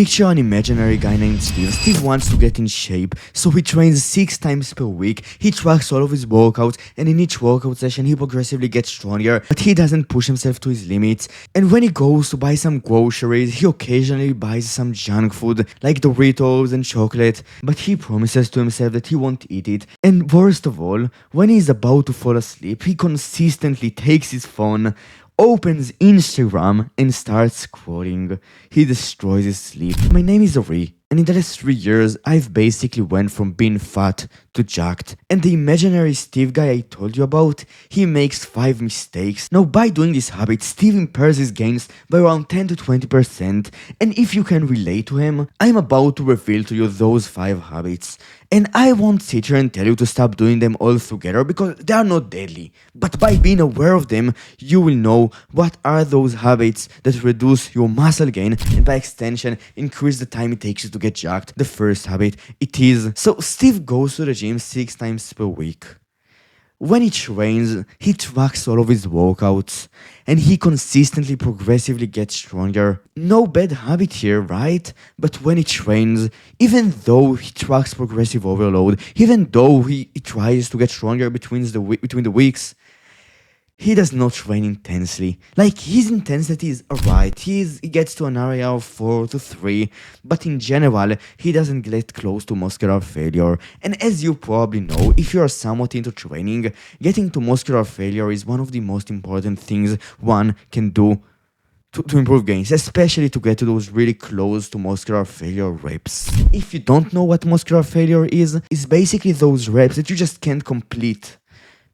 Picture an imaginary guy named Steve. Steve wants to get in shape, so he trains 6 times per week. He tracks all of his workouts, and in each workout session he progressively gets stronger, but he doesn't push himself to his limits. And when he goes to buy some groceries, he occasionally buys some junk food like Doritos and chocolate, but he promises to himself that he won't eat it. And worst of all, when he's about to fall asleep, he consistently takes his phone, opens Instagram and starts scrolling. He destroys his sleep. My name is Ori, and in the last 3 years, I've basically went from being fat to jacked. And the imaginary Steve guy I told you about, he makes 5 mistakes. Now by doing this habit, Steve impairs his gains by around 10 to 20%, and if you can relate to him, I'm about to reveal to you those 5 habits. And I won't sit here and tell you to stop doing them altogether because they are not deadly. But by being aware of them, you will know what are those habits that reduce your muscle gain and by extension increase the time it takes you to get jacked. The first habit, it is, so Steve goes to the gym 6 times per week. When he trains, he tracks all of his workouts, and he consistently progressively gets stronger. No bad habit here, right? But when he trains, even though he tracks progressive overload, even though he tries to get stronger between the weeks, he does not train intensely. Like, his intensity is alright, he gets to an area of 4 to 3, but in general, he doesn't get close to muscular failure. And as you probably know, if you are somewhat into training, getting to muscular failure is one of the most important things one can do to improve gains, especially to get to those really close to muscular failure reps. If you don't know what muscular failure is, it's basically those reps that you just can't complete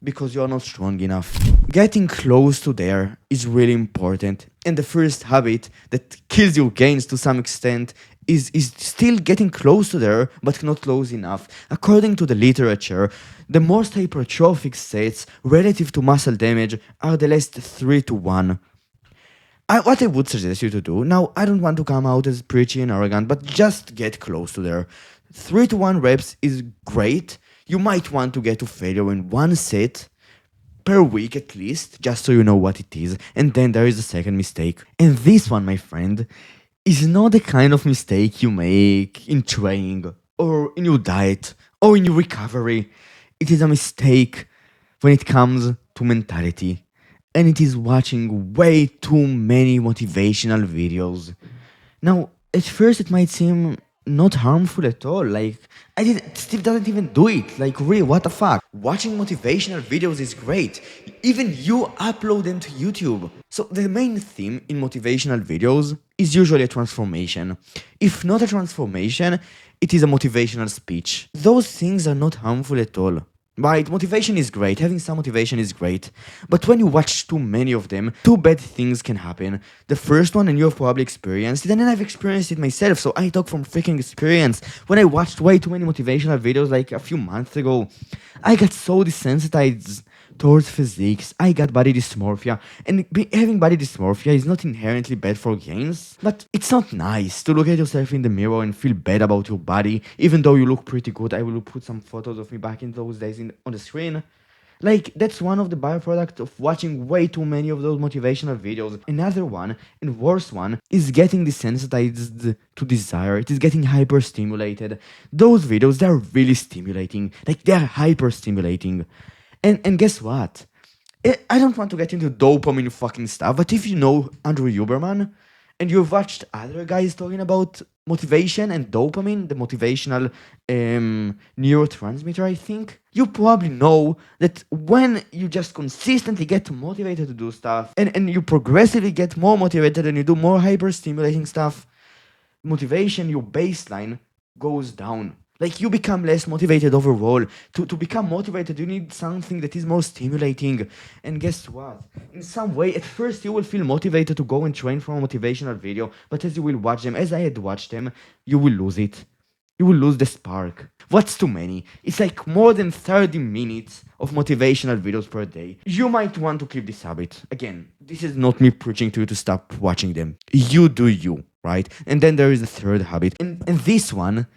because you are not strong enough. Getting close to there is really important, and the first habit that kills your gains to some extent is still getting close to there, but not close enough. According to the literature, the most hypertrophic states relative to muscle damage are the last 3 to 1. What I would suggest you to do, now I don't want to come out as preachy and arrogant, but just get close to there. 3 to 1 reps is great. You might want to get to failure in 1 set per week at least, just so you know what it is. And then there is the second mistake. And this one, my friend, is not the kind of mistake you make in training, or in your diet, or in your recovery. It is a mistake when it comes to mentality. And it is watching way too many motivational videos. Now, at first it might seem not harmful at all. Like, Steve doesn't even do it. Like, really, what the fuck? Watching motivational videos is great. Even you upload them to YouTube. So the main theme in motivational videos is usually a transformation. If not a transformation, it is a motivational speech. Those things are not harmful at all. Right, motivation is great, having some motivation is great, but when you watch too many of them, 2 bad things can happen. The first one, and you have probably experienced it, and then I've experienced it myself, so I talk from freaking experience. When I watched way too many motivational videos like a few months ago, I got so desensitized towards physiques. I got body dysmorphia, and having body dysmorphia is not inherently bad for gains, but it's not nice to look at yourself in the mirror and feel bad about your body, even though you look pretty good. I will put some photos of me back in those days on the screen. Like, that's one of the byproducts of watching way too many of those motivational videos. Another one, and worse one, is getting desensitized to desire. It is getting hyper-stimulated. Those videos, they're really stimulating. Like, they're hyper-stimulating. And guess what? I don't want to get into dopamine fucking stuff, but if you know Andrew Huberman, and you've watched other guys talking about motivation and dopamine, the motivational neurotransmitter, I think, you probably know that when you just consistently get motivated to do stuff, and you progressively get more motivated and you do more hyper-stimulating stuff, motivation, your baseline, goes down. Like, you become less motivated overall. To become motivated, you need something that is more stimulating. And guess what? In some way, at first you will feel motivated to go and train from a motivational video, but as you will watch them, as I had watched them, you will lose it. You will lose the spark. What's too many? It's like more than 30 minutes of motivational videos per day. You might want to keep this habit. Again, this is not me preaching to you to stop watching them. You do you, right? And then there is the third habit. And this one,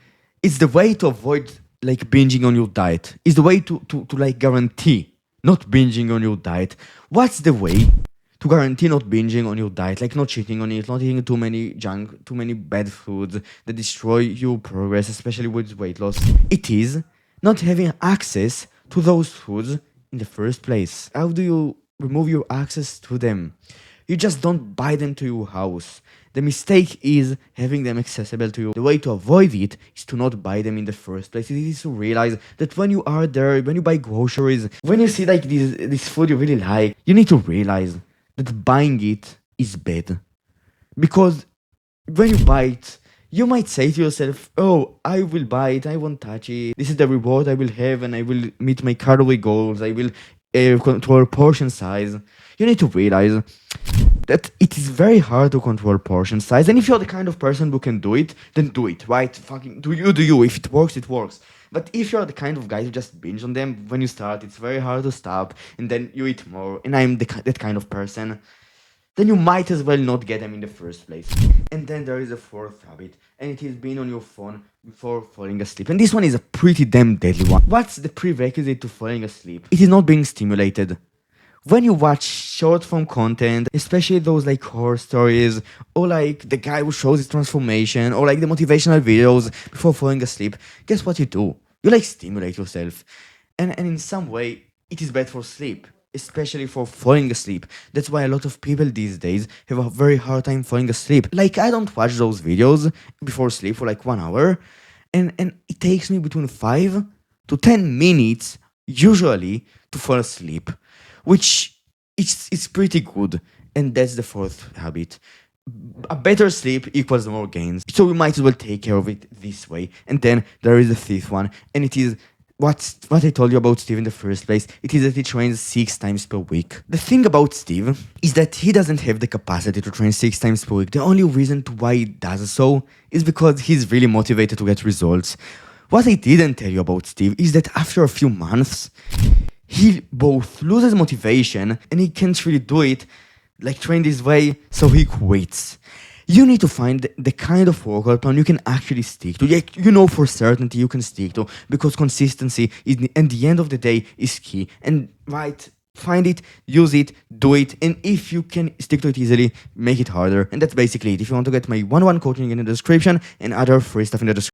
it's the way to avoid like binging on your diet. It's the way to like guarantee not binging on your diet. What's the way to guarantee not binging on your diet, like not cheating on it, not eating too many junk, too many bad foods that destroy your progress, especially with weight loss. It is not having access to those foods in the first place. How do you remove your access to them? You just don't buy them to your house. The mistake is having them accessible to you. The way to avoid it is to not buy them in the first place. It is to realize that when you are there, when you buy groceries, when you see like this food you really like, you need to realize that buying it is bad. Because when you buy it, you might say to yourself, oh, I will buy it, I won't touch it. This is the reward I will have, and I will meet my calorie goals. I will control portion size. You need to realize that it is very hard to control portion size. And if you're the kind of person who can do it, then do it, right? Fucking do you. If it works, it works. But if you're the kind of guy who just binge on them when you start, it's very hard to stop, and then you eat more, and I'm that kind of person, then you might as well not get them in the first place. And then there is a fourth habit, and it is being on your phone before falling asleep. And this one is a pretty damn deadly one. What's the prerequisite to falling asleep? It is not being stimulated. When you watch short form content, especially those like horror stories, or like the guy who shows his transformation, or like the motivational videos before falling asleep, guess what you do? You like stimulate yourself. And in some way, it is bad for sleep, especially for falling asleep. That's why a lot of people these days have a very hard time falling asleep. Like, I don't watch those videos before sleep for like 1 hour, and it takes me between 5 to 10 minutes usually to fall asleep, which it's pretty good. And that's the fourth habit. A better sleep equals more gains, so we might as well take care of it this way. And then there is the fifth one, and it is what I told you about Steve in the first place. It is that he trains 6 times per week. The thing about Steve is that he doesn't have the capacity to train 6 times per week. The only reason to why he does so is because he's really motivated to get results. What I didn't tell you about Steve is that after a few months, he both loses motivation and he can't really do it, like train this way, so he quits. You need to find the kind of workout plan you can actually stick to. Like, you know for certainty you can stick to, because consistency is, at the end of the day, is key. And right, find it, use it, do it, and if you can stick to it easily, make it harder. And that's basically it. If you want to get my one-on-one coaching in the description and other free stuff in the description.